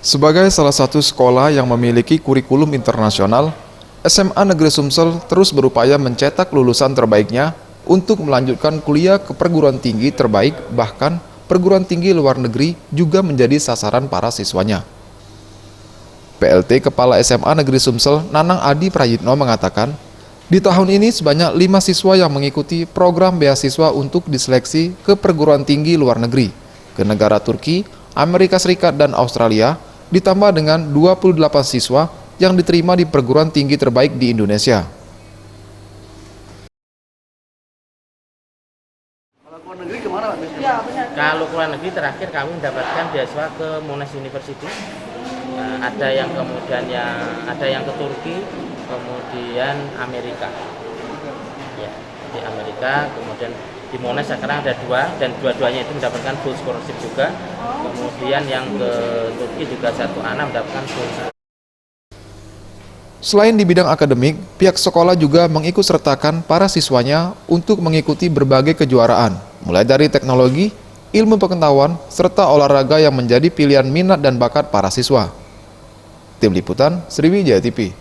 Sebagai salah satu sekolah yang memiliki kurikulum internasional, SMA Negeri Sumsel terus berupaya mencetak lulusan terbaiknya untuk melanjutkan kuliah ke perguruan tinggi terbaik, bahkan perguruan tinggi luar negeri juga menjadi sasaran para siswanya. PLT Kepala SMA Negeri Sumsel, Nanang Adi Prayitno mengatakan, di tahun ini sebanyak 5 siswa yang mengikuti program beasiswa untuk diseleksi ke perguruan tinggi luar negeri, ke negara Turki, Amerika Serikat, dan Australia, ditambah dengan 28 siswa yang diterima di perguruan tinggi terbaik di Indonesia. Kalau ke luar negeri kemana Pak? Ya, benar. Kalau ke luar negeri terakhir kami mendapatkan beasiswa ke Monash University. Ada yang ke Turki, kemudian Amerika. Ya, di Amerika, kemudian di Monash sekarang ada 2 dan dua-duanya itu mendapatkan full scholarship juga. Kemudian yang ke Turki juga 1 anak mendapatkan full scholarship. Selain di bidang akademik, pihak sekolah juga mengikut sertakan para siswanya untuk mengikuti berbagai kejuaraan, mulai dari teknologi, ilmu pengetahuan, serta olahraga yang menjadi pilihan minat dan bakat para siswa. Tim Liputan, Sriwijaya TV.